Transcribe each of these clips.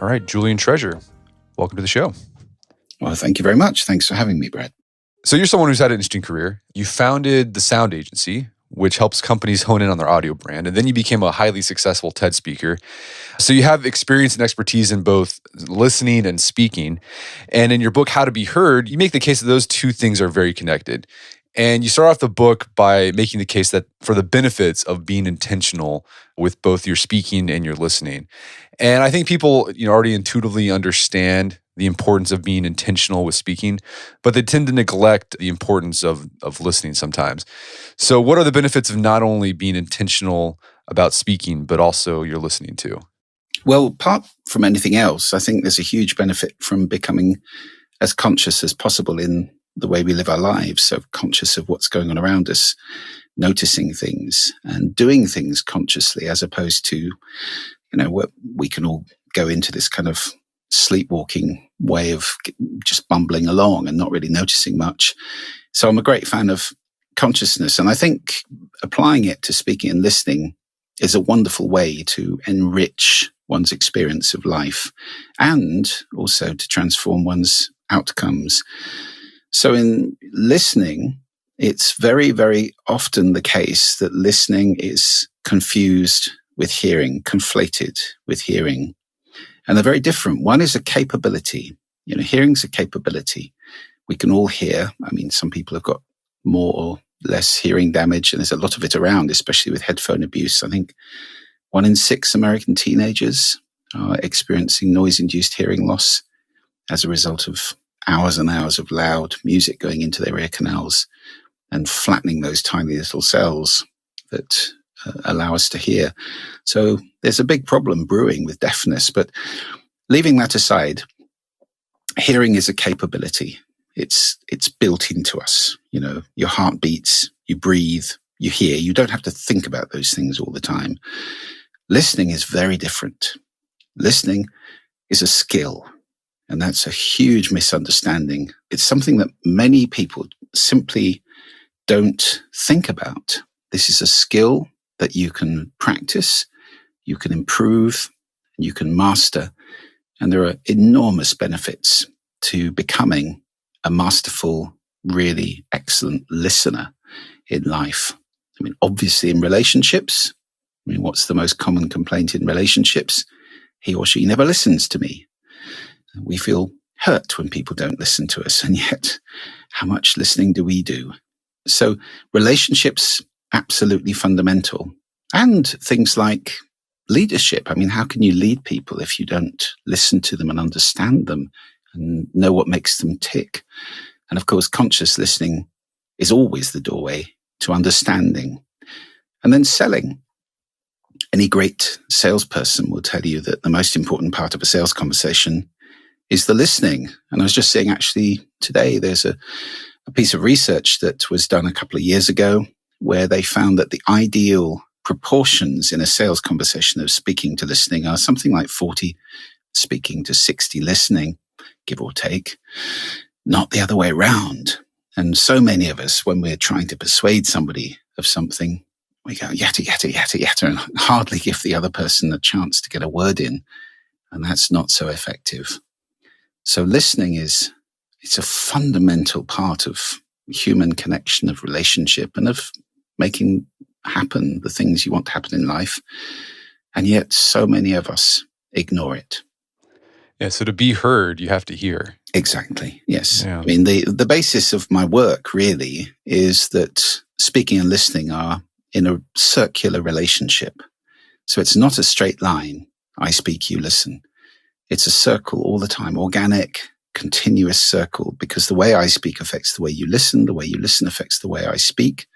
All right, Julian Treasure, welcome to the show. Well, thank you very much. Thanks for having me, Brad. So you're someone who's had an interesting career. You founded the Sound Agency, which helps companies hone in on their audio brand. And then you became a highly successful TED speaker. So you have experience and expertise in both listening and speaking. And in your book, How to Be Heard, you make the case that those two things are very connected. And you start off the book by making the case that for the benefits of being intentional with both your speaking and your listening. And I think people, already intuitively understand the importance of being intentional with speaking, but they tend to neglect the importance of listening sometimes. So what are the benefits of not only being intentional about speaking, but also your listening too? Well, apart from anything else, I think there's a huge benefit from becoming as conscious as possible in the way we live our lives. So conscious of what's going on around us, noticing things and doing things consciously, as opposed to, we can all go into this kind of sleepwalking way of just bumbling along and not really noticing much. So I'm a great fan of consciousness. And I think applying it to speaking and listening is a wonderful way to enrich one's experience of life and also to transform one's outcomes. So in listening, it's very, very often the case that listening is confused with hearing, conflated with hearing. And they're very different. One is a capability. Hearing's a capability. We can all hear. Some people have got more or less hearing damage, and there's a lot of it around, especially with headphone abuse. I think 1 in 6 American teenagers are experiencing noise-induced hearing loss as a result of hours and hours of loud music going into their ear canals and flattening those tiny little cells that allow us to hear. So there's a big problem brewing with deafness. But leaving that aside, hearing is a capability. It's built into us. Your heart beats, you breathe, you hear. You don't have to think about those things all the time. Listening is very different. Listening is a skill. And that's a huge misunderstanding. It's something that many people simply don't think about. This is a skill that you can practice, you can improve, you can master. And there are enormous benefits to becoming a masterful, really excellent listener in life. Obviously in relationships, what's the most common complaint in relationships? He or she never listens to me. We feel hurt when people don't listen to us. And yet, how much listening do we do? So relationships, absolutely fundamental. And things like leadership. How can you lead people if you don't listen to them and understand them and know what makes them tick? And of course, conscious listening is always the doorway to understanding. And then selling. Any great salesperson will tell you that the most important part of a sales conversation is the listening. And I was just saying, actually, today there's a piece of research that was done a couple of years ago where they found that the ideal proportions in a sales conversation of speaking to listening are something like 40 speaking to 60 listening, give or take, not the other way around. And so many of us, when we're trying to persuade somebody of something, we go yatta, yatta, yatta, yatta, and hardly give the other person a chance to get a word in. And that's not so effective. So listening it's a fundamental part of human connection, of relationship, and of making happen the things you want to happen in life. And yet so many of us ignore it. Yeah, so to be heard, you have to hear. Exactly, yes. Yeah. The basis of my work really is that speaking and listening are in a circular relationship. So it's not a straight line. I speak, you listen. It's a circle all the time, organic, continuous circle, because the way I speak affects the way you listen affects the way I speak,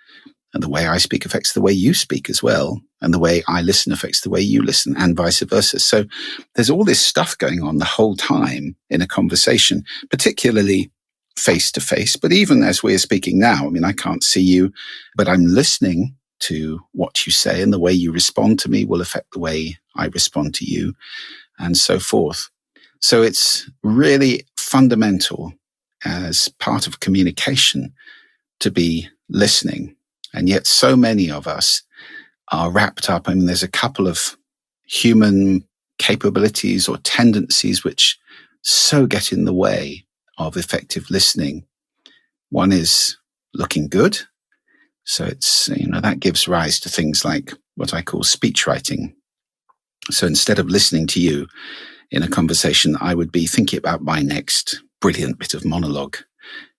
and the way I speak affects the way you speak as well, and the way I listen affects the way you listen, and vice versa. So there's all this stuff going on the whole time in a conversation, particularly face to face, but even as we're speaking now, I can't see you, but I'm listening to what you say, and the way you respond to me will affect the way I respond to you, and so forth. So it's really fundamental as part of communication to be listening. And yet so many of us are wrapped up. There's a couple of human capabilities or tendencies which so get in the way of effective listening. One is looking good. So it's, that gives rise to things like what I call speech writing. So instead of listening to you in a conversation, I would be thinking about my next brilliant bit of monologue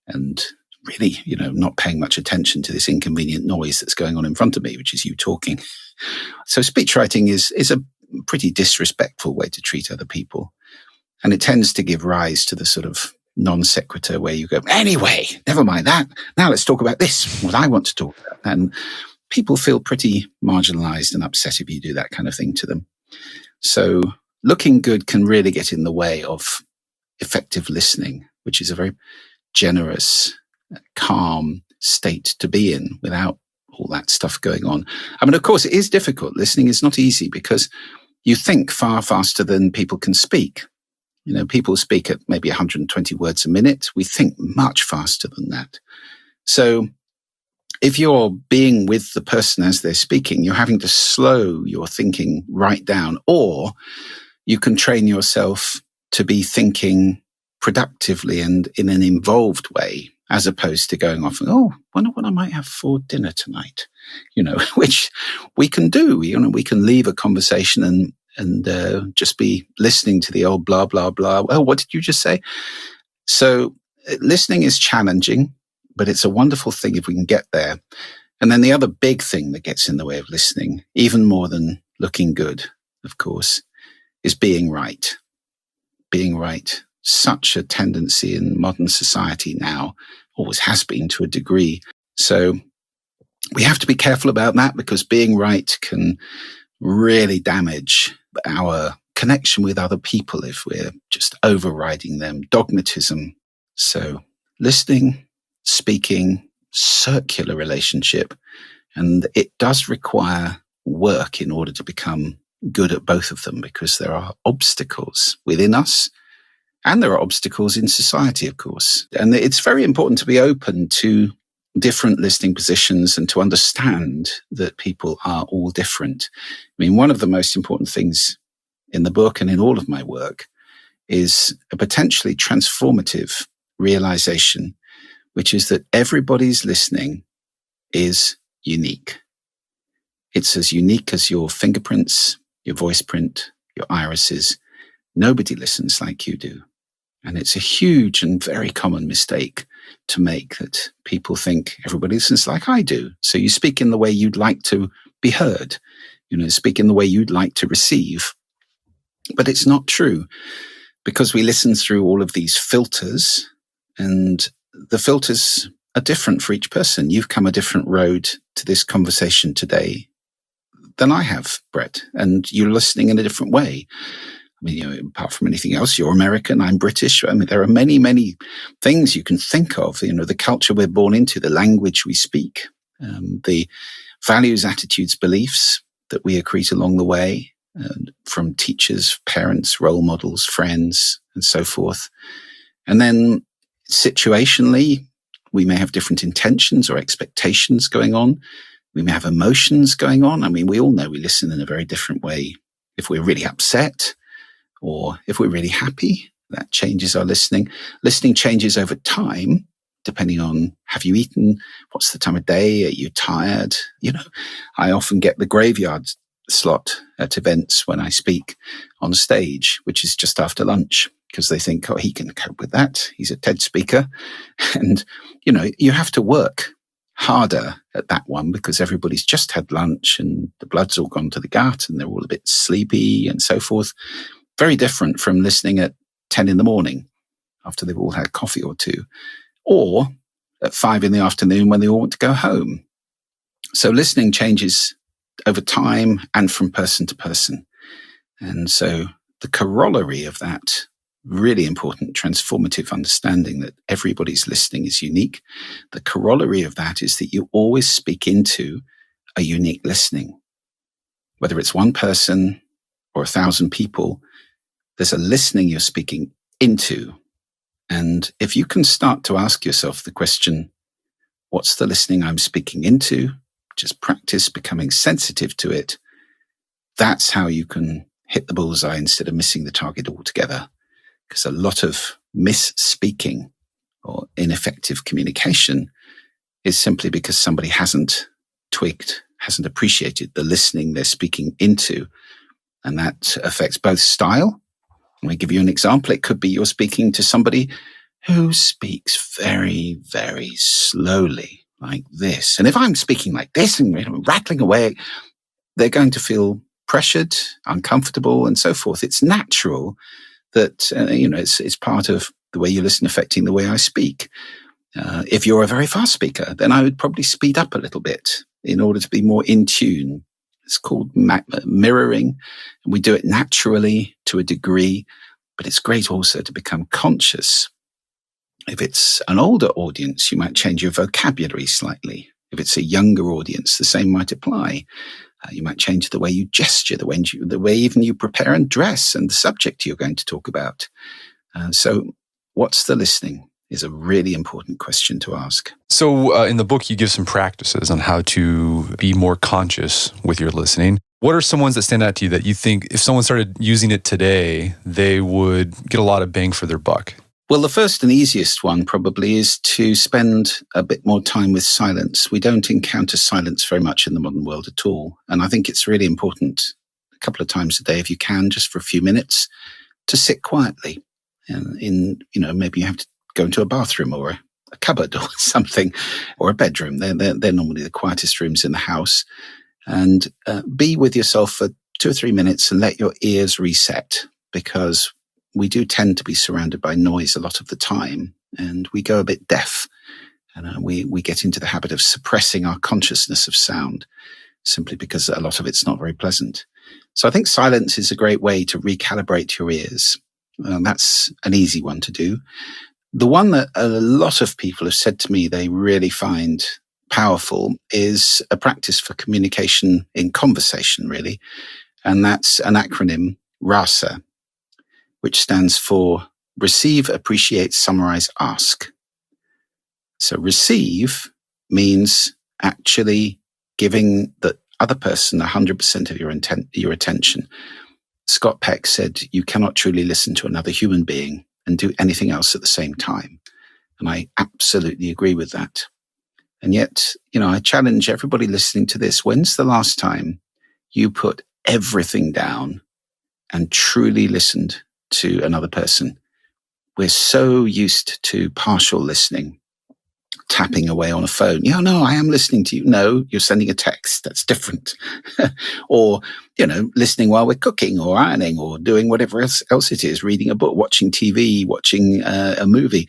and really, not paying much attention to this inconvenient noise that's going on in front of me, which is you talking. So speech writing is a pretty disrespectful way to treat other people. And it tends to give rise to the sort of non sequitur where you go, anyway, never mind that. Now let's talk about this, what I want to talk about. And people feel pretty marginalized and upset if you do that kind of thing to them. So looking good can really get in the way of effective listening, which is a very generous, calm state to be in without all that stuff going on. I mean, of course, it is difficult. Listening is not easy because you think far faster than people can speak. People speak at maybe 120 words a minute. We think much faster than that. So if you're being with the person as they're speaking, you're having to slow your thinking right down, or you can train yourself to be thinking productively and in an involved way, as opposed to going off and, wonder what I might have for dinner tonight, which we can do. We can leave a conversation and just be listening to the old blah, blah, blah. Well, what did you just say? So listening is challenging, but it's a wonderful thing if we can get there. And then the other big thing that gets in the way of listening, even more than looking good, of course, is being right. Being right. Such a tendency in modern society now, always has been to a degree. So we have to be careful about that, because being right can really damage our connection with other people if we're just overriding them. Dogmatism. So listening, speaking, circular relationship. And it does require work in order to become good at both of them, because there are obstacles within us and there are obstacles in society, of course. And it's very important to be open to different listening positions and to understand that people are all different. I mean, one of the most important things in the book and in all of my work is a potentially transformative realization, which is that everybody's listening is unique. It's as unique as your fingerprints, your voice print, your irises. Nobody listens like you do. And it's a huge and very common mistake to make, that people think everybody listens like I do. So you speak in the way you'd like to be heard, speak in the way you'd like to receive. But it's not true, because we listen through all of these filters, and the filters are different for each person. You've come a different road to this conversation today than I have, Brett, and you're listening in a different way. I mean, apart from anything else, you're American, I'm British. I mean, there are many, many things you can think of. The culture we're born into, the language we speak, the values, attitudes, beliefs that we accrete along the way, from teachers, parents, role models, friends, and so forth. And then situationally, we may have different intentions or expectations going on. We may have emotions going on. I mean, we all know we listen in a very different way. If we're really upset, or if we're really happy, that changes our listening. Listening changes over time, depending on, have you eaten? What's the time of day? Are you tired? I often get the graveyard slot at events when I speak on stage, which is just after lunch, because they think, he can cope with that. He's a TED speaker. And, you have to work harder at that one, because everybody's just had lunch and the blood's all gone to the gut and they're all a bit sleepy and so forth. Very different from listening at 10 in the morning after they've all had coffee or two, or at 5 in the afternoon when they all want to go home. So listening changes over time and from person to person. And so the corollary of that really important transformative understanding that everybody's listening is unique, the corollary of that is that you always speak into a unique listening. Whether it's one person or 1,000 people, there's a listening you're speaking into. And if you can start to ask yourself the question, what's the listening I'm speaking into? Just practice becoming sensitive to it. That's how you can hit the bullseye instead of missing the target altogether. Because a lot of misspeaking or ineffective communication is simply because somebody hasn't twigged, hasn't appreciated the listening they're speaking into. And that affects both style. Let me give you an example. It could be you're speaking to somebody who speaks very, very slowly, like this. And if I'm speaking like this and rattling away, they're going to feel pressured, uncomfortable, and so forth. It's natural that, it's part of the way you listen affecting the way I speak. If you're a very fast speaker, then I would probably speed up a little bit in order to be more in tune. It's called mirroring. And we do it naturally to a degree, but it's great also to become conscious. If it's an older audience, you might change your vocabulary slightly. If it's a younger audience, the same might apply. You might change the way you gesture, the way even you prepare and dress, and the subject you're going to talk about. So what's the listening is a really important question to ask. So in the book, you give some practices on how to be more conscious with your listening. What are some ones that stand out to you that you think if someone started using it today, they would get a lot of bang for their buck? Well, the first and easiest one probably is to spend a bit more time with silence. We don't encounter silence very much in the modern world at all. And I think it's really important a couple of times a day, if you can, just for a few minutes, to sit quietly. And maybe you have to go into a bathroom or a cupboard or something, or a bedroom. They're normally the quietest rooms in the house. And be with yourself for 2 or 3 minutes and let your ears reset, because we do tend to be surrounded by noise a lot of the time, and we go a bit deaf, and we get into the habit of suppressing our consciousness of sound simply because a lot of it's not very pleasant. So I think silence is a great way to recalibrate your ears. That's an easy one to do. The one that a lot of people have said to me they really find powerful is a practice for communication in conversation, really. And that's an acronym, RASA, which stands for receive, appreciate, summarize, ask. So receive means actually giving the other person 100% of your attention. Scott Peck said, you cannot truly listen to another human being and do anything else at the same time. And I absolutely agree with that. And yet, I challenge everybody listening to this. When's the last time you put everything down and truly listened to another person? We're so used to partial listening, tapping away on a phone. No, I am listening to you. No, you're sending a text. That's different. Or, listening while we're cooking or ironing or doing whatever else it is, reading a book, watching TV, watching a movie.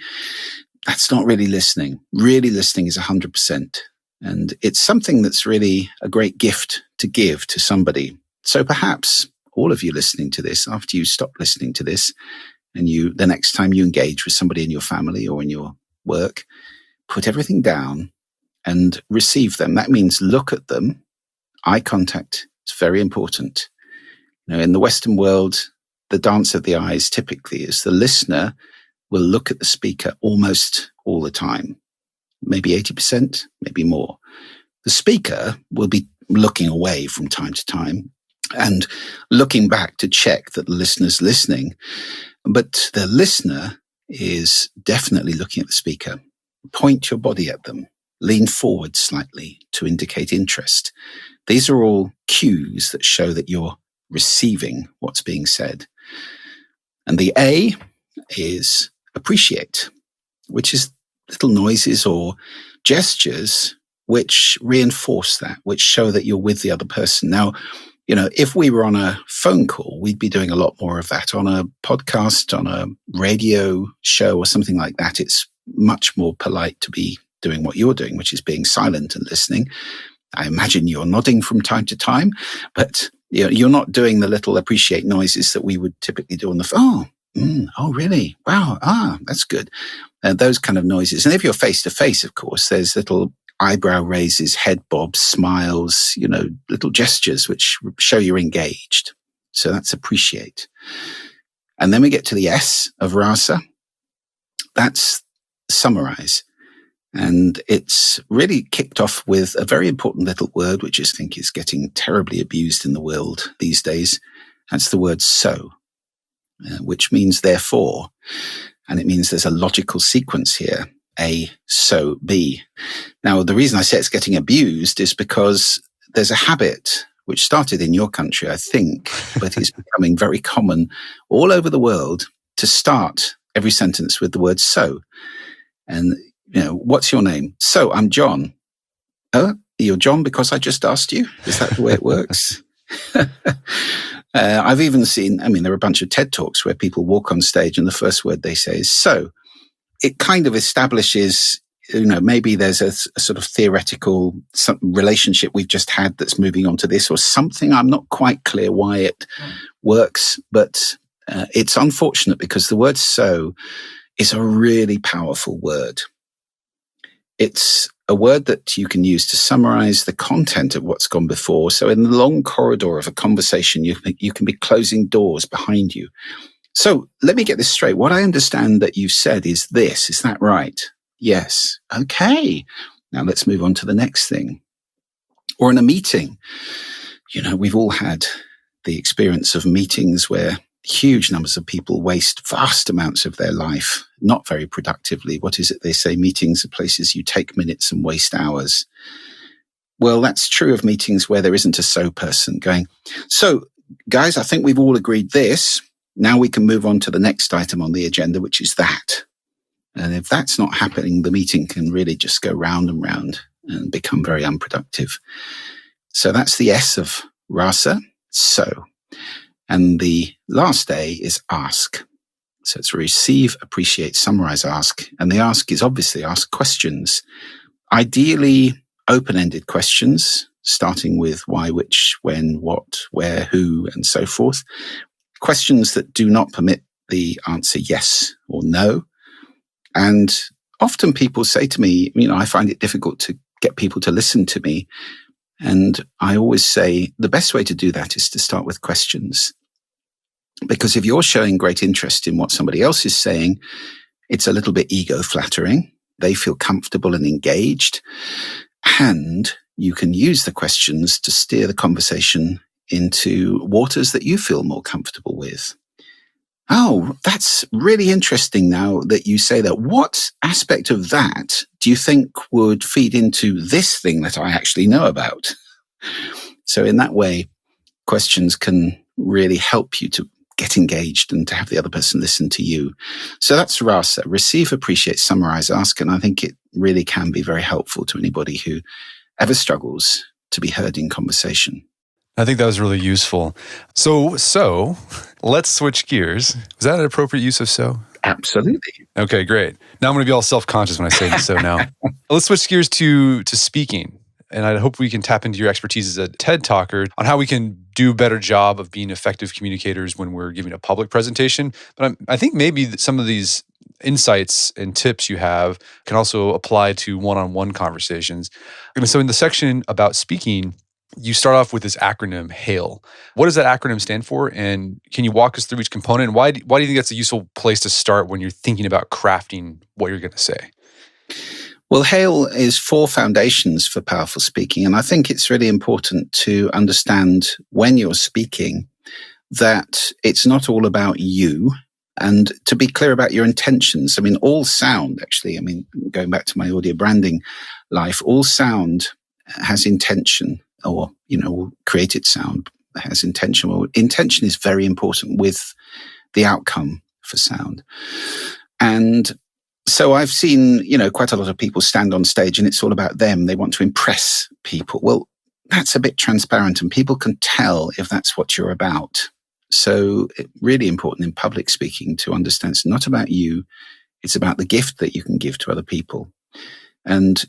That's not really listening. Really listening is 100%. And it's something that's really a great gift to give to somebody. So perhaps all of you listening to this, after you stop listening to this, and the next time you engage with somebody in your family or in your work, put everything down and receive them. That means look at them. Eye contact is very important. In the Western world, the dance of the eyes typically is the listener will look at the speaker almost all the time, maybe 80%, maybe more. The speaker will be looking away from time to time and looking back to check that the listener's listening. But the listener is definitely looking at the speaker. Point your body at them. Lean forward slightly to indicate interest. These are all cues that show that you're receiving what's being said. And the A is appreciate, which is little noises or gestures which reinforce that, which show that you're with the other person. Now, if we were on a phone call, we'd be doing a lot more of that. On a podcast, on a radio show or something like that, it's much more polite to be doing what you're doing, which is being silent and listening. I imagine you're nodding from time to time, but you're not doing the little appreciate noises that we would typically do on the phone. Oh, really? Wow. That's good. Those kind of noises. And if you're face to face, of course, there's little eyebrow raises, head bobs, smiles, little gestures which show you're engaged. So that's appreciate. And then we get to the S of RASA. That's summarize. And it's really kicked off with a very important little word, which I think is getting terribly abused in the world these days. That's the word so, which means therefore. And it means there's a logical sequence here. A, so, B. Now, the reason I say it's getting abused is because there's a habit which started in your country, I think, but is becoming very common all over the world to start every sentence with the word so. And, what's your name? So, I'm John. Oh, you're John because I just asked you? Is that the way it works? I've even seen, there are a bunch of TED Talks where people walk on stage and the first word they say is so. It kind of establishes, maybe there's a sort of theoretical relationship we've just had that's moving on to this or something. I'm not quite clear why it works, but it's unfortunate because the word so is a really powerful word. It's a word that you can use to summarize the content of what's gone before. So in the long corridor of a conversation, you can be closing doors behind you. So let me get this straight. What I understand that you've said is this. Is that right? Yes. Okay. Now let's move on to the next thing. Or in a meeting, we've all had the experience of meetings where huge numbers of people waste vast amounts of their life, not very productively. What is it they say? Meetings are places you take minutes and waste hours. Well, that's true of meetings where there isn't a so person going, so guys, I think we've all agreed this. Now we can move on to the next item on the agenda, which is that. And if that's not happening, the meeting can really just go round and round and become very unproductive. So that's the S of rasa, so. And the last A is ask. So it's receive, appreciate, summarize, ask. And the ask is obviously ask questions. Ideally, open-ended questions, starting with why, which, when, what, where, who, and so forth. Questions that do not permit the answer yes or no. And often people say to me, I find it difficult to get people to listen to me. And I always say the best way to do that is to start with questions. Because if you're showing great interest in what somebody else is saying, it's a little bit ego flattering. They feel comfortable and engaged. And you can use the questions to steer the conversation into waters that you feel more comfortable with. Oh, that's really interesting now that you say that. What aspect of that do you think would feed into this thing that I actually know about? So in that way, questions can really help you to get engaged and to have the other person listen to you. So that's rasa, receive, appreciate, summarize, ask. And I think it really can be very helpful to anybody who ever struggles to be heard in conversation. I think that was really useful. So let's switch gears. Was that an appropriate use of so? Absolutely. Okay, great. Now I'm going to be all self-conscious when I say so now. Let's switch gears to speaking. And I hope we can tap into your expertise as a TED talker on how we can do a better job of being effective communicators when we're giving a public presentation. But I think maybe some of these insights and tips you have can also apply to one-on-one conversations. And so in the section about speaking, you start off with this acronym, HAIL. What does that acronym stand for? And can you walk us through each component? Why do you think that's a useful place to start when you're thinking about crafting what you're going to say? Well, HAIL is 4 foundations for powerful speaking. And I think it's really important to understand when you're speaking that it's not all about you, and to be clear about your intentions. All sound, actually, going back to my audio branding life, all sound has intention, or, created sound has intention. Well, intention is very important with the outcome for sound. And so I've seen, quite a lot of people stand on stage and it's all about them. They want to impress people. Well, that's a bit transparent and people can tell if that's what you're about. So it's really important in public speaking to understand it's not about you. It's about the gift that you can give to other people. And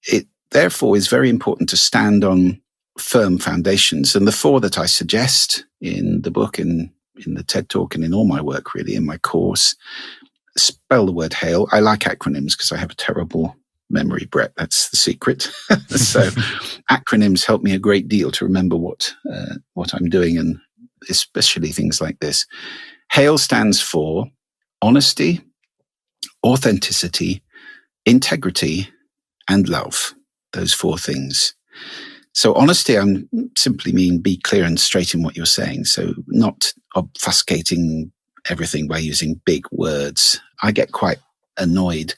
it therefore is very important to stand on firm foundations. And the 4 that I suggest in the book, in the TED Talk, and in all my work, really, in my course, spell the word HAIL. I like acronyms because I have a terrible memory, Brett. That's the secret. So acronyms help me a great deal to remember what I'm doing, and especially things like this. HAIL stands for honesty, authenticity, integrity, and love. Those 4 things. So honesty, I simply mean be clear and straight in what you're saying. So not obfuscating everything by using big words. I get quite annoyed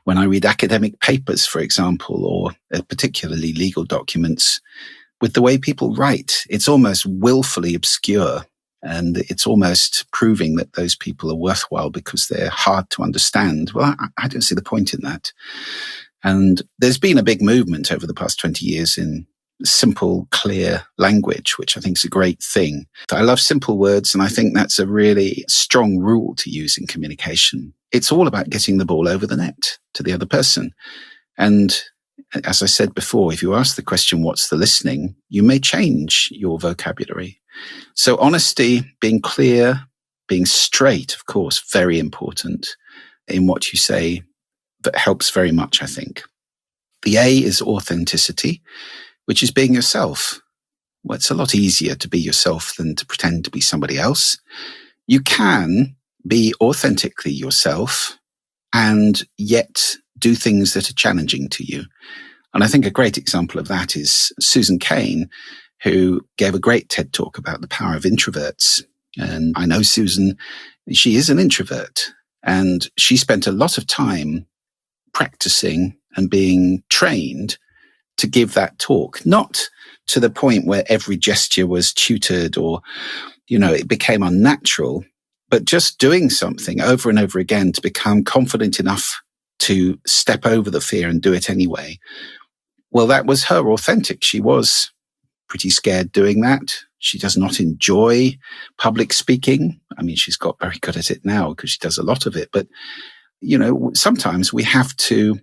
when I read academic papers, for example, or particularly legal documents, with the way people write. It's almost willfully obscure, and it's almost proving that those people are worthwhile because they're hard to understand. Well, I don't see the point in that. And there's been a big movement over the past 20 years in simple, clear language, which I think is a great thing. I love simple words, and I think that's a really strong rule to use in communication. It's all about getting the ball over the net to the other person. And as I said before, if you ask the question, what's the listening, you may change your vocabulary. So honesty, being clear, being straight, of course, very important in what you say. That helps very much, I think. The A is authenticity, which is being yourself. Well, it's a lot easier to be yourself than to pretend to be somebody else. You can be authentically yourself and yet do things that are challenging to you. And I think a great example of that is Susan Cain, who gave a great TED talk about the power of introverts. And I know Susan, she is an introvert, and she spent a lot of time practicing and being trained to give that talk, not to the point where every gesture was tutored or, it became unnatural, but just doing something over and over again to become confident enough to step over the fear and do it anyway. Well, that was her authentic. She was pretty scared doing that. She does not enjoy public speaking. I mean, she's got very good at it now because she does a lot of it, but sometimes we have to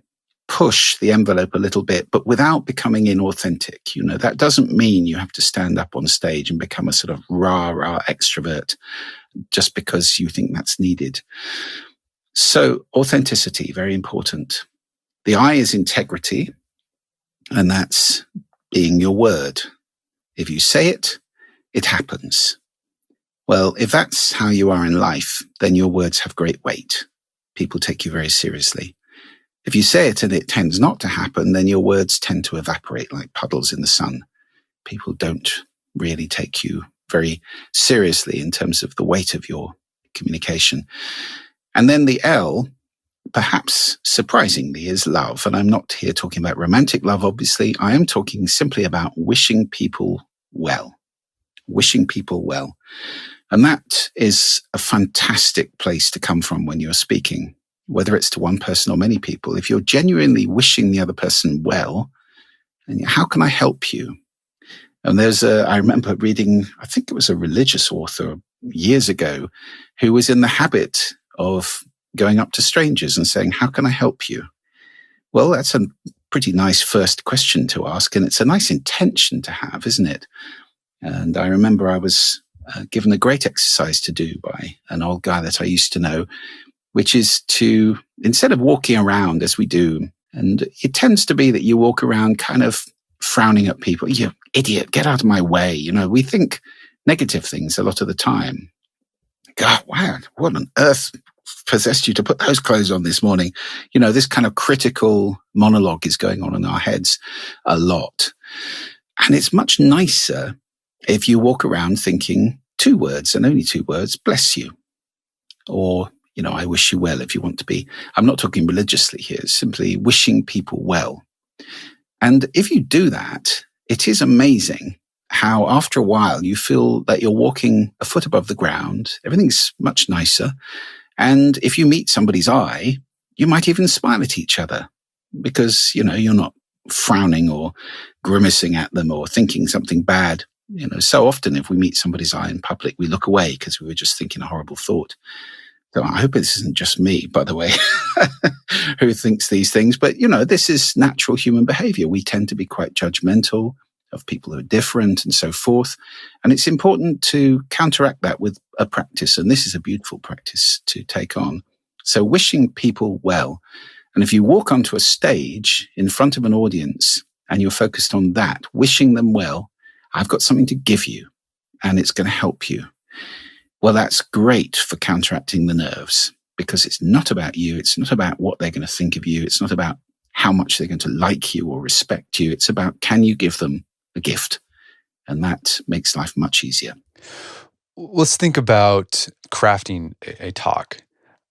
push the envelope a little bit, but without becoming inauthentic. That doesn't mean you have to stand up on stage and become a sort of rah-rah extrovert just because you think that's needed. So authenticity, very important. The I is integrity, and that's being your word. If you say it, it happens. Well, if that's how you are in life, then your words have great weight. People take you very seriously. If you say it and it tends not to happen, then your words tend to evaporate like puddles in the sun. People don't really take you very seriously in terms of the weight of your communication. And then the L, perhaps surprisingly, is love. And I'm not here talking about romantic love, obviously. I am talking simply about wishing people well. Wishing people well. And that is a fantastic place to come from when you're speaking, whether it's to one person or many people. If you're genuinely wishing the other person well, and how can I help you? And I remember reading, I think it was a religious author years ago, who was in the habit of going up to strangers and saying, how can I help you? Well, that's a pretty nice first question to ask, and it's a nice intention to have, isn't it? And I remember I was given a great exercise to do by an old guy that I used to know, which is to, instead of walking around as we do, and it tends to be that you walk around kind of frowning at people, you idiot, get out of my way. We think negative things a lot of the time. God, wow, what on earth possessed you to put those clothes on this morning? This kind of critical monologue is going on in our heads a lot. And it's much nicer if you walk around thinking 2 words and only 2 words, bless you. Or, I wish you well if you want to be. I'm not talking religiously here, simply wishing people well. And if you do that, it is amazing how after a while you feel that you're walking a foot above the ground. Everything's much nicer. And if you meet somebody's eye, you might even smile at each other because, you're not frowning or grimacing at them or thinking something bad. So often if we meet somebody's eye in public, we look away because we were just thinking a horrible thought. So I hope this isn't just me, by the way, who thinks these things. But, this is natural human behavior. We tend to be quite judgmental of people who are different and so forth. And it's important to counteract that with a practice. And this is a beautiful practice to take on. So wishing people well. And if you walk onto a stage in front of an audience and you're focused on that, wishing them well, I've got something to give you and it's going to help you. Well, that's great for counteracting the nerves because it's not about you. It's not about what they're going to think of you. It's not about how much they're going to like you or respect you. It's about, can you give them a gift. And that makes life much easier. Let's think about crafting a talk.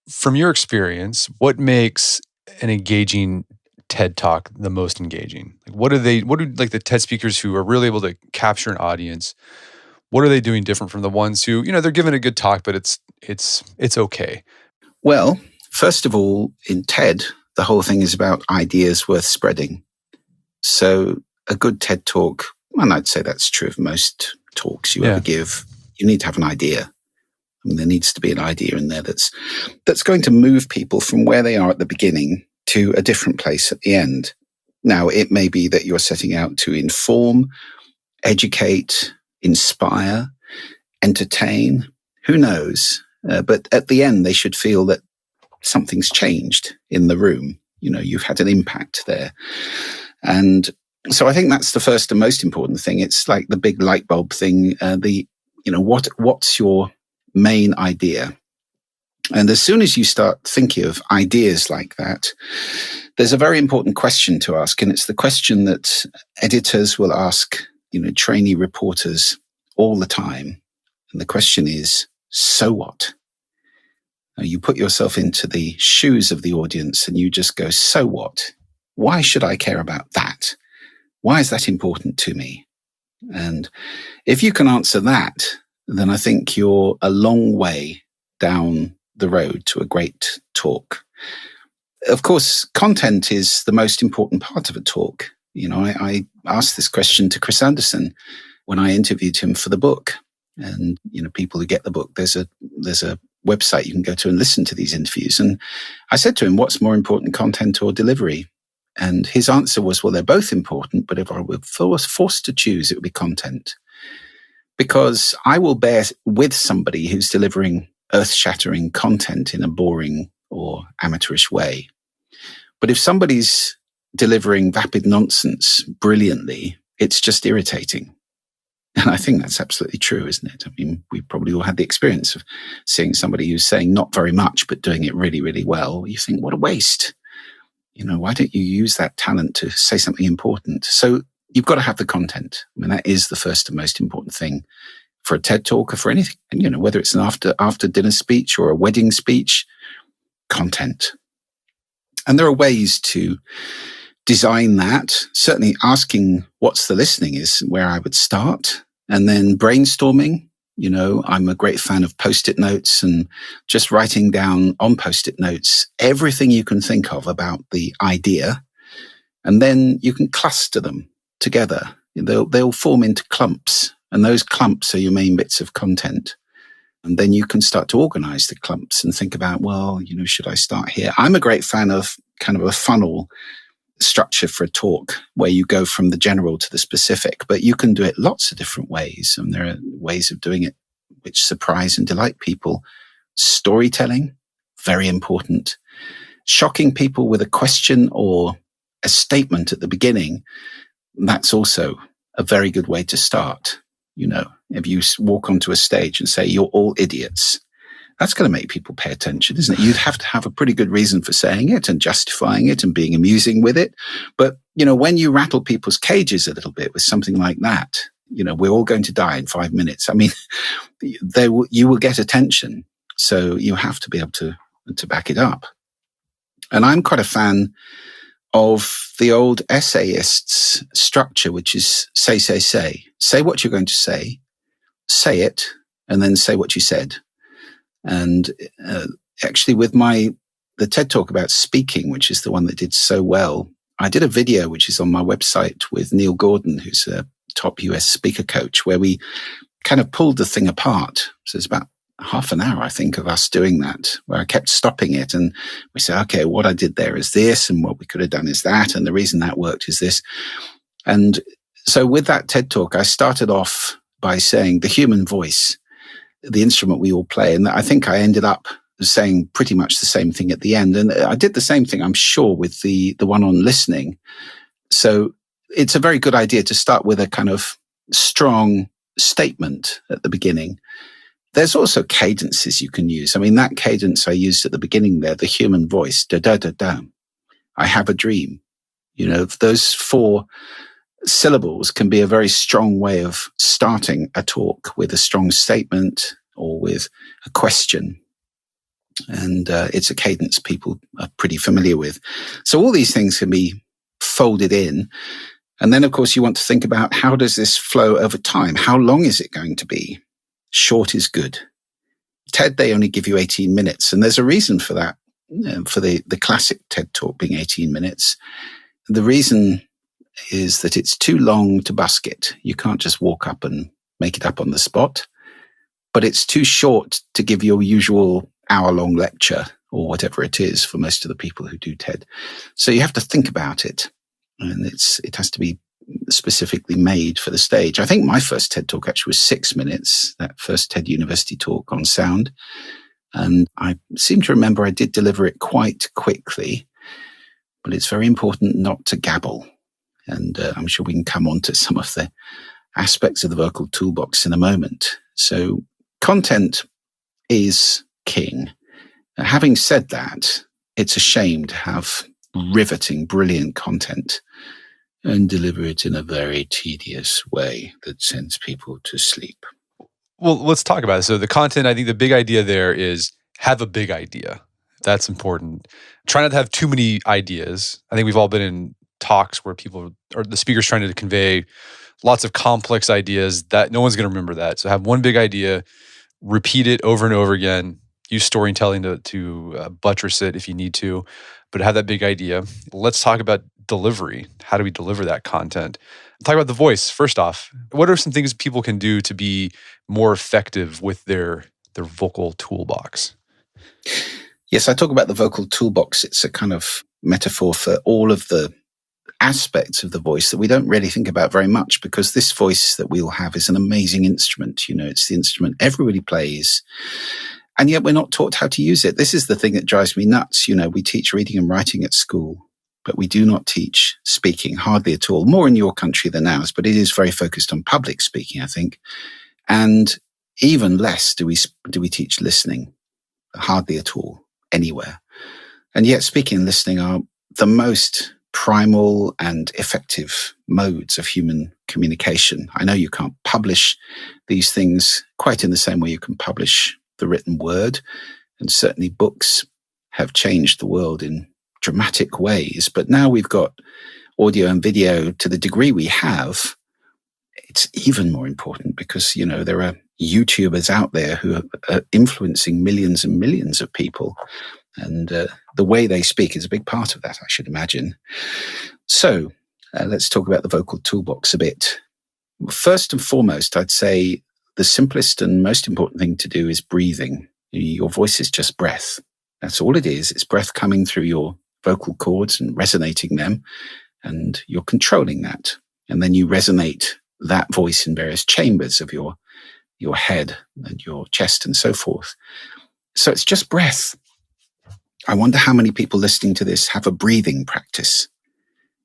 From your experience, what makes an engaging TED Talk the most engaging? Like, what do like the TED speakers who are really able to capture an audience, what are they doing different from the ones who, they're giving a good talk, but it's okay? Well, first of all, in TED, the whole thing is about ideas worth spreading. So a good TED Talk, and I'd say that's true of most talks you ever give, you need to have an idea. I mean, there needs to be an idea in there that's going to move people from where they are at the beginning to a different place at the end. Now, it may be that you're setting out to inform, educate, inspire, entertain, who knows? But at the end, they should feel that something's changed in the room. You've had an impact there. And so I think that's the first and most important thing. It's like the big light bulb thing. What's your main idea? And as soon as you start thinking of ideas like that, there's a very important question to ask. And it's the question that editors will ask, trainee reporters all the time. And the question is, so what? Now, you put yourself into the shoes of the audience and you just go, so what? Why should I care about that? Why is that important to me? And if you can answer that, then I think you're a long way down the road to a great talk. Of course, content is the most important part of a talk. I asked this question to Chris Anderson when I interviewed him for the book. And, people who get the book, there's a website you can go to and listen to these interviews. And I said to him, what's more important, content or delivery? And his answer was, well, they're both important, but if I was forced to choose, it would be content. Because I will bear with somebody who's delivering earth-shattering content in a boring or amateurish way. But if somebody's delivering vapid nonsense brilliantly, it's just irritating. And I think that's absolutely true, isn't it? I mean, we probably all had the experience of seeing somebody who's saying not very much, but doing it really, really well. You think, what a waste. Why don't you use that talent to say something important? So you've got to have the content. I mean, that is the first and most important thing for a TED Talk or for anything. And, whether it's an after dinner speech or a wedding speech, content. And there are ways to design that. Certainly asking what's the listening is where I would start. And then brainstorming. I'm a great fan of Post-it notes and just writing down on Post-it notes everything you can think of about the idea. And then you can cluster them together. They'll form into clumps. And those clumps are your main bits of content. And then you can start to organize the clumps and think about, well, should I start here? I'm a great fan of kind of a funnel structure for a talk where you go from the general to the specific, but you can do it lots of different ways. And there are ways of doing it which surprise and delight people. Storytelling, very important. Shocking people with a question or a statement at the beginning, that's also a very good way to start. If you walk onto a stage and say, you're all idiots, that's going to make people pay attention, isn't it? You'd have to have a pretty good reason for saying it and justifying it and being amusing with it. But, when you rattle people's cages a little bit with something like that, we're all going to die in 5 minutes. I mean, you will get attention. So you have to be able to back it up. And I'm quite a fan of the old essayists' structure, which is say. Say what you're going to say it, and then say what you said. And actually with the TED Talk about speaking, which is the one that did so well, I did a video, which is on my website with Neil Gordon, who's a top US speaker coach, where we kind of pulled the thing apart. So it's about half an hour, I think, of us doing that, where I kept stopping it. And we said, okay, what I did there is this, and what we could have done is that. And the reason that worked is this. And so with that TED Talk, I started off by saying the human voice, the instrument we all play. And I think I ended up saying pretty much the same thing at the end. And I did the same thing, I'm sure, with the one on listening. So it's a very good idea to start with a kind of strong statement at the beginning. There's also cadences you can use. I mean, that cadence I used at the beginning there, the human voice, da, da, da, da. I have a dream. Those 4 syllables can be a very strong way of starting a talk with a strong statement or with a question. And it's a cadence people are pretty familiar with. So all these things can be folded in. And then, of course, you want to think about, how does this flow over time? How long is it going to be? Short is good. TED, they only give you 18 minutes. And there's a reason for that, for the classic TED talk being 18 minutes. The reason is that it's too long to busk it. You can't just walk up and make it up on the spot. But it's too short to give your usual hour-long lecture or whatever it is for most of the people who do TED. So you have to think about it. And it has to be specifically made for the stage. I think my first TED talk actually was 6 minutes, that first TED University talk on sound. And I seem to remember I did deliver it quite quickly, but it's very important not to gabble. And I'm sure we can come on to some of the aspects of the vocal toolbox in a moment. So content is king. Having said that, it's a shame to have riveting, brilliant content and deliver it in a very tedious way that sends people to sleep. Well, let's talk about it. So the content, I think the big idea there is have a big idea. That's important. Try not to have too many ideas. I think we've all been in talks where people or the speaker's trying to convey lots of complex ideas that no one's going to remember that. So have one big idea, repeat it over and over again, use storytelling to buttress it if you need to, but have that big idea. Let's talk about delivery. How do we deliver that content? Talk about the voice. First off, what are some things people can do to be more effective with their vocal toolbox? Yes, I talk about the vocal toolbox. It's a kind of metaphor for all of the aspects of the voice that we don't really think about very much, because this voice that we all have is an amazing instrument. You know, it's the instrument everybody plays, and yet we're not taught how to use it. This is the thing that drives me nuts. You know, we teach reading and writing at school, but we do not teach speaking, hardly at all. More in your country than ours, but it is very focused on public speaking, I think. And even less do we teach listening, hardly at all, anywhere. And yet speaking and listening are the most primal and effective modes of human communication. I know you can't publish these things quite in the same way you can publish the written word, and certainly books have changed the world in dramatic ways. But now we've got audio and video to the degree we have. It's even more important because, you know, there are YouTubers out there who are influencing millions and millions of people. And the way they speak is a big part of that, I should imagine. So let's talk about the vocal toolbox a bit. First and foremost, I'd say the simplest and most important thing to do is breathing. Your voice is just breath. That's all it is. It's breath coming through your vocal cords and resonating them. And you're controlling that. And then you resonate that voice in various chambers of your head and your chest and so forth. So it's just breath. I wonder how many people listening to this have a breathing practice.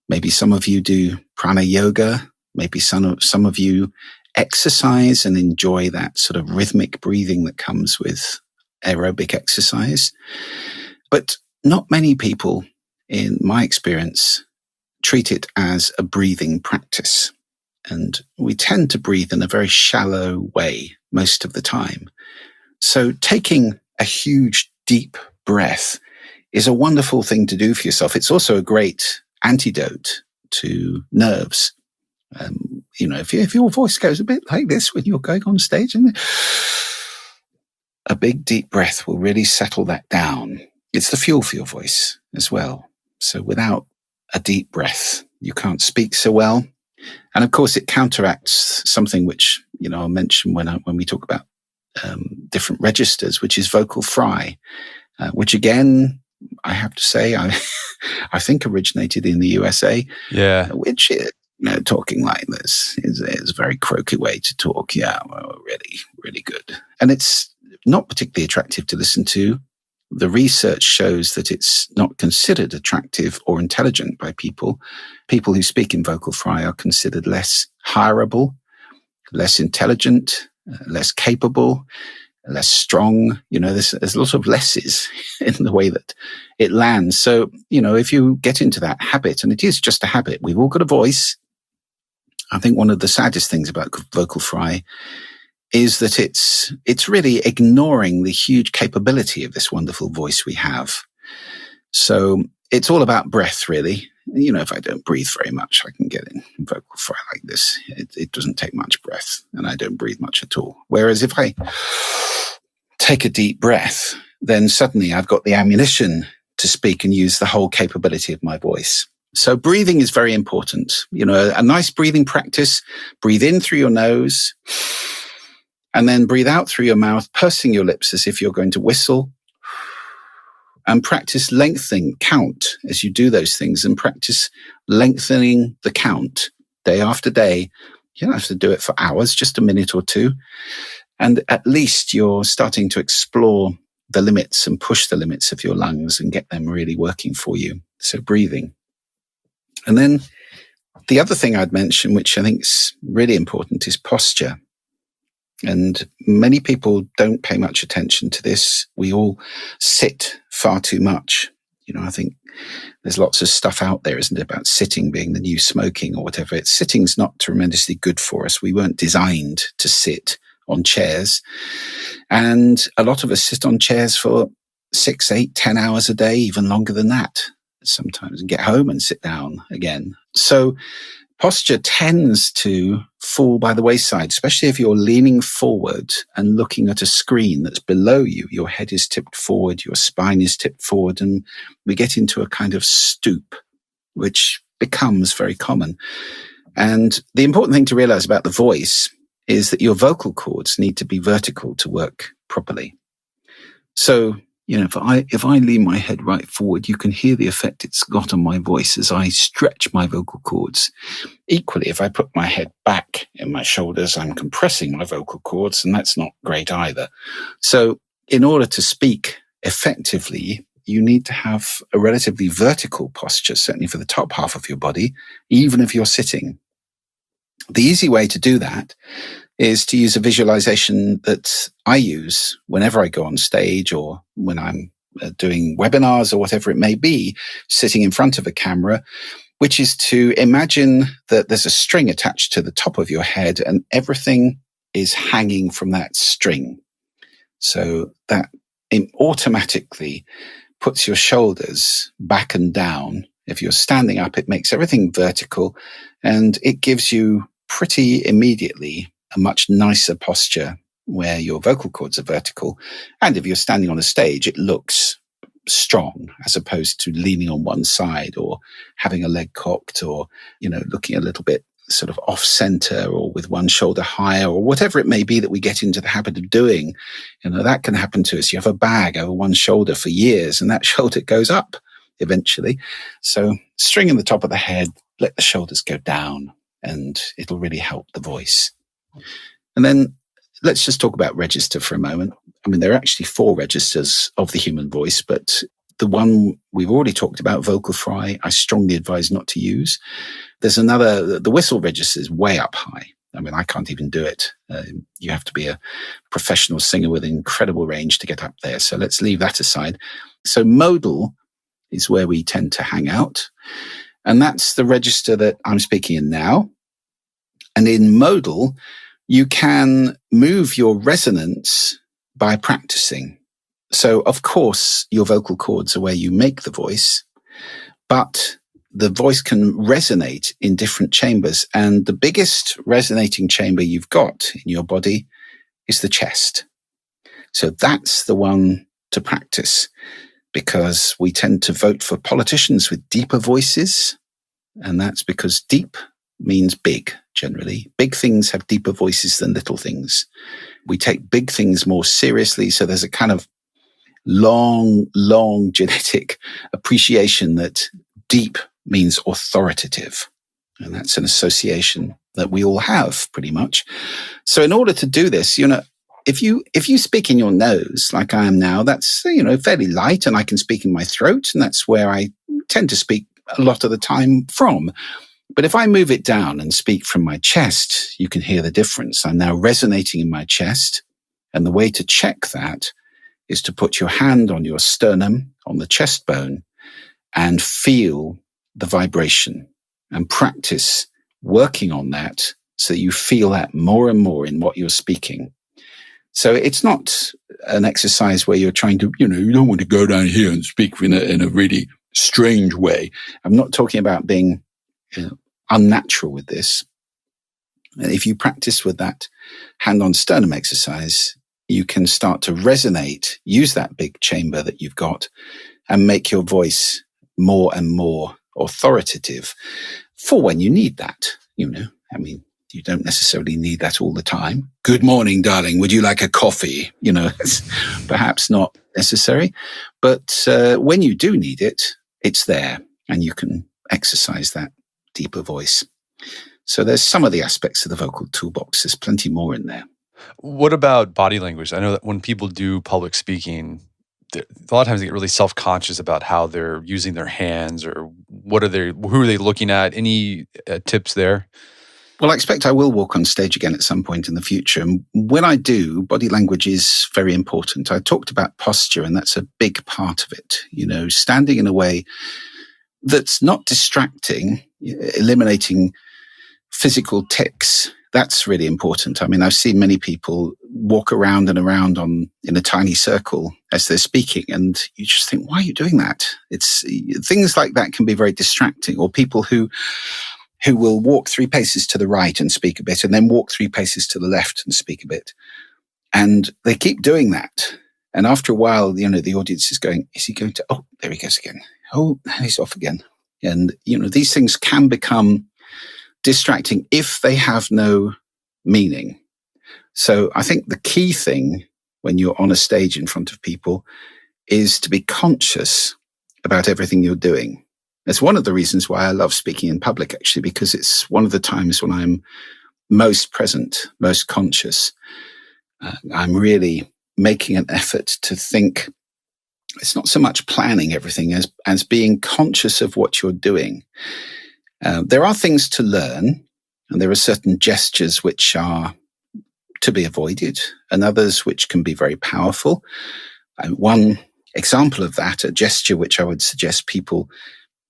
Maybe some of you do prana yoga. Maybe some of you exercise and enjoy that sort of rhythmic breathing that comes with aerobic exercise. But not many people, in my experience, treat it as a breathing practice. And we tend to breathe in a very shallow way most of the time. So taking a huge, deep breath is a wonderful thing to do for yourself. It's also a great antidote to nerves. You know, if your voice goes a bit like this when you're going on stage, and a big deep breath will really settle that down. It's the fuel for your voice as well. So without a deep breath, you can't speak so well. And of course, it counteracts something which, you know, I'll mention when we talk about different registers, which is vocal fry, which again, I have to say, I think originated in the USA. Yeah. Which is, you know, talking like this is a very croaky way to talk. Yeah, well, really, really good. And it's not particularly attractive to listen to. The research shows that it's not considered attractive or intelligent by people. People who speak in vocal fry are considered less hireable, less intelligent, less capable, less strong. You know, there's a lot of lesses in the way that it lands. So, you know, if you get into that habit, and it is just a habit, we've all got a voice. I think one of the saddest things about vocal fry is that it's really ignoring the huge capability of this wonderful voice we have. So it's all about breath, really. If I don't breathe very much, I can get in vocal fry like this. It doesn't take much breath, and I don't breathe much at all. Whereas if I take a deep breath, then suddenly I've got the ammunition to speak and use the whole capability of my voice. So breathing is very important. A nice breathing practice. Breathe in through your nose and then breathe out through your mouth, pursing your lips as if you're going to whistle. And practice lengthening, count as you do those things, and practice lengthening the count day after day. You don't have to do it for hours, just a minute or two. And at least you're starting to explore the limits and push the limits of your lungs and get them really working for you. So breathing. And then the other thing I'd mention, which I think is really important, is posture. And many people don't pay much attention to this. We all sit far too much. I think there's lots of stuff out there, isn't it, about sitting being the new smoking or whatever. Sitting's not tremendously good for us. We weren't designed to sit on chairs. And a lot of us sit on chairs for 6, 8, 10 hours a day, even longer than that sometimes, and get home and sit down again. So posture tends to fall by the wayside, especially if you're leaning forward and looking at a screen that's below you. Your head is tipped forward, your spine is tipped forward, and we get into a kind of stoop, which becomes very common. And the important thing to realize about the voice is that your vocal cords need to be vertical to work properly. So, if I lean my head right forward, you can hear the effect it's got on my voice as I stretch my vocal cords. Equally, if I put my head back in my shoulders, I'm compressing my vocal cords, and that's not great either. So in order to speak effectively, you need to have a relatively vertical posture, certainly for the top half of your body, even if you're sitting. The easy way to do that is to use a visualization that I use whenever I go on stage or when I'm doing webinars or whatever it may be, sitting in front of a camera, which is to imagine that there's a string attached to the top of your head and everything is hanging from that string. So that automatically puts your shoulders back and down. If you're standing up, it makes everything vertical, and it gives you pretty immediately a much nicer posture where your vocal cords are vertical. And if you're standing on a stage, it looks strong as opposed to leaning on one side or having a leg cocked or, looking a little bit sort of off center or with one shoulder higher or whatever it may be that we get into the habit of doing. That can happen to us. You have a bag over one shoulder for years and that shoulder goes up eventually. So string in the top of the head, let the shoulders go down, and it'll really help the voice. And then let's just talk about register for a moment. There are actually 4 registers of the human voice, but the one we've already talked about, vocal fry, I strongly advise not to use. There's another, the whistle register is way up high. I can't even do it. You have to be a professional singer with incredible range to get up there. So let's leave that aside. So modal is where we tend to hang out. And that's the register that I'm speaking in now. And in modal, you can move your resonance by practicing. So, of course, your vocal cords are where you make the voice, but the voice can resonate in different chambers. And the biggest resonating chamber you've got in your body is the chest. So that's the one to practice, because we tend to vote for politicians with deeper voices. And that's because deep means big, generally. Big things have deeper voices than little things. We take big things more seriously. So there's a kind of long genetic appreciation that deep means authoritative. And that's an association that we all have pretty much. So in order to do this, if you speak in your nose like I am now, that's, fairly light, and I can speak in my throat, and that's where I tend to speak a lot of the time from. But if I move it down and speak from my chest, you can hear the difference. I'm now resonating in my chest. And the way to check that is to put your hand on your sternum, on the chest bone, and feel the vibration and practice working on that so that you feel that more and more in what you're speaking. So it's not an exercise where you're trying to, you don't want to go down here and speak in a really strange way. I'm not talking about being unnatural with this. And if you practice with that hand on sternum exercise, you can start to resonate, use that big chamber that you've got, and make your voice more and more authoritative for when you need that. You don't necessarily need that all the time. Good morning, darling. Would you like a coffee? It's perhaps not necessary. But when you do need it, it's there, and you can exercise that deeper voice. So there's some of the aspects of the vocal toolbox. There's plenty more in there. What about body language? I know that when people do public speaking, a lot of times they get really self-conscious about how they're using their hands, or who are they looking at? Any tips there? Well, I expect I will walk on stage again at some point in the future. And when I do, body language is very important. I talked about posture, and that's a big part of it. Standing in a way that's not distracting, eliminating physical tics. That's really important. I mean, I've seen many people walk around and around in a tiny circle as they're speaking, and you just think, why are you doing that? It's things like that can be very distracting. Or people who will walk 3 paces to the right and speak a bit, and then walk 3 paces to the left and speak a bit. And they keep doing that. And after a while, the audience is going, is he going to, oh, there he goes again. Oh, he's off again. And, these things can become distracting if they have no meaning. So I think the key thing when you're on a stage in front of people is to be conscious about everything you're doing. It's one of the reasons why I love speaking in public, actually, because it's one of the times when I'm most present, most conscious. I'm really making an effort to think. It's not so much planning everything as being conscious of what you're doing. There are things to learn, and there are certain gestures which are to be avoided, and others which can be very powerful. One example of that, a gesture which I would suggest people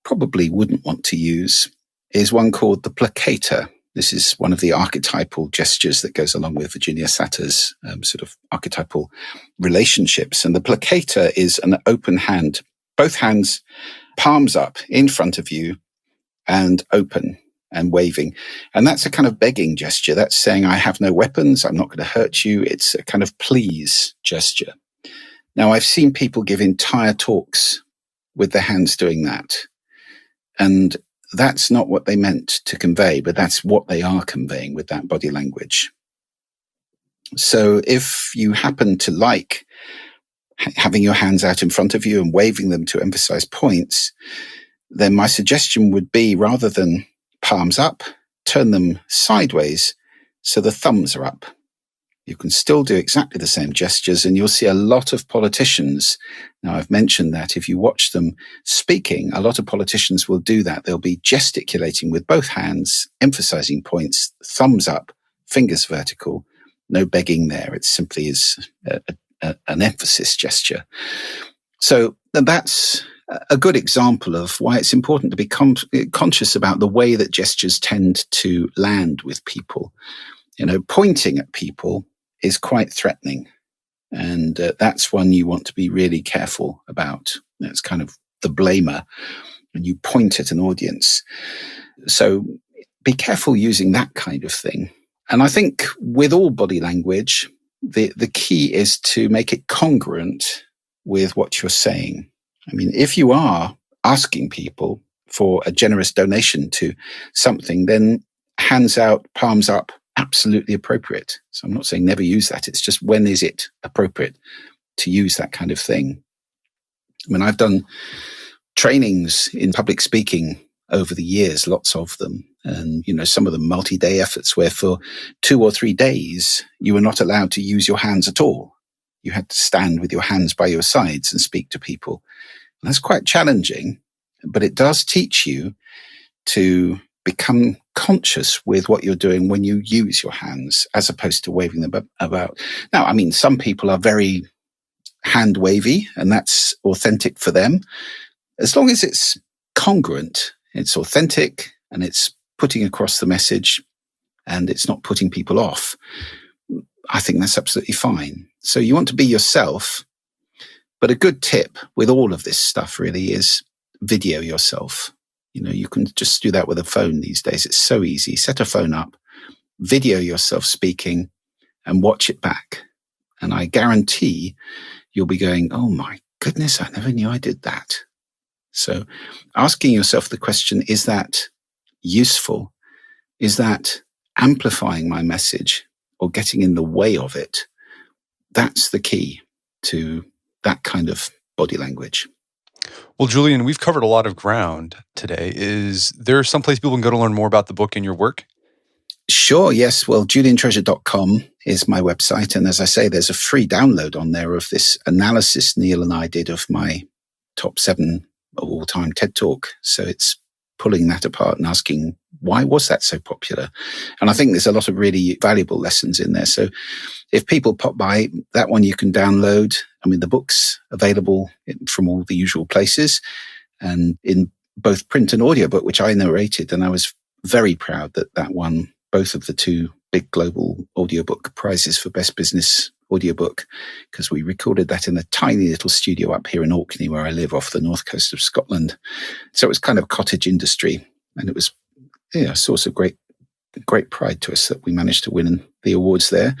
probably wouldn't want to use, is one called the placater. This is one of the archetypal gestures that goes along with Virginia Satter's sort of archetypal relationships. And the placater is an open hand, both hands, palms up in front of you and open and waving. And that's a kind of begging gesture. That's saying, I have no weapons. I'm not going to hurt you. It's a kind of please gesture. Now, I've seen people give entire talks with their hands doing that. And that's not what they meant to convey, but that's what they are conveying with that body language. So if you happen to like having your hands out in front of you and waving them to emphasize points, then my suggestion would be, rather than palms up, turn them sideways so the thumbs are up. You can still do exactly the same gestures, and you'll see a lot of politicians. Now, I've mentioned that if you watch them speaking, a lot of politicians will do that. They'll be gesticulating with both hands, emphasizing points, thumbs up, fingers vertical, no begging there. It simply is an emphasis gesture. So that's a good example of why it's important to be conscious about the way that gestures tend to land with people. Pointing at people is quite threatening. And that's one you want to be really careful about. That's kind of the blamer when you point at an audience. So be careful using that kind of thing. And I think with all body language, the key is to make it congruent with what you're saying. I mean, if you are asking people for a generous donation to something, then hands out, palms up, absolutely appropriate. So I'm not saying never use that. It's just, when is it appropriate to use that kind of thing? I mean, I've done trainings in public speaking over the years, lots of them. And, some of them multi-day efforts where for 2 or 3 days, you were not allowed to use your hands at all. You had to stand with your hands by your sides and speak to people. And that's quite challenging, but it does teach you to become conscious with what you're doing when you use your hands, as opposed to waving them about. Now, I mean, some people are very hand wavy, and that's authentic for them. As long as it's congruent, it's authentic, and it's putting across the message and it's not putting people off, I think that's absolutely fine. So you want to be yourself. But a good tip with all of this stuff really is video yourself. You can just do that with a phone these days. It's so easy. Set a phone up, video yourself speaking, and watch it back. And I guarantee you'll be going, oh my goodness, I never knew I did that. So asking yourself the question, is that useful? Is that amplifying my message or getting in the way of it? That's the key to that kind of body language. Well, Julian, we've covered a lot of ground today. Is there someplace people can go to learn more about the book and your work? Sure, yes. Well, juliantreasure.com is my website. And as I say, there's a free download on there of this analysis Neil and I did of my top 7 of all time TED Talk. So it's pulling that apart and asking, why was that so popular? And I think there's a lot of really valuable lessons in there. So if people pop by, that one you can download. I mean, the book's available from all the usual places and in both print and audiobook, which I narrated. And I was very proud that won both of the 2 big global audiobook prizes for Best Business Audiobook, because we recorded that in a tiny little studio up here in Orkney, where I live off the north coast of Scotland. So it was kind of cottage industry, and it was a source of great pride to us that we managed to win the awards there.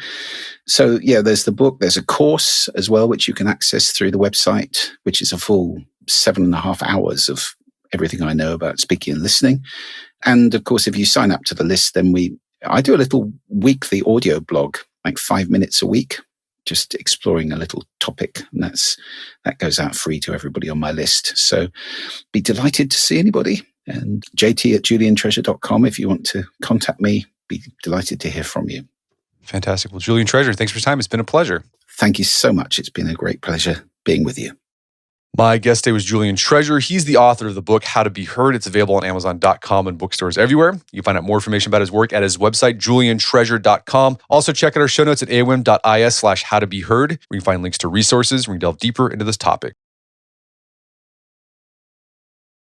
So there's the book. There's a course as well, which you can access through the website, which is a full 7.5 hours of everything I know about speaking and listening. And of course, if you sign up to the list, then I do a little weekly audio blog, like 5 minutes a week, just exploring a little topic. And that goes out free to everybody on my list. So be delighted to see anybody. And jt@juliantreasure.com if you want to contact me. Be delighted to hear from you. Fantastic. Well, Julian Treasure, thanks for your time. It's been a pleasure. Thank you so much. It's been a great pleasure being with you. My guest today was Julian Treasure. He's the author of the book, How to Be Heard. It's available on Amazon.com and bookstores everywhere. You can find out more information about his work at his website, juliantreasure.com. Also, check out our show notes at aom.is/howtobeheard, where you can find links to resources where we can delve deeper into this topic.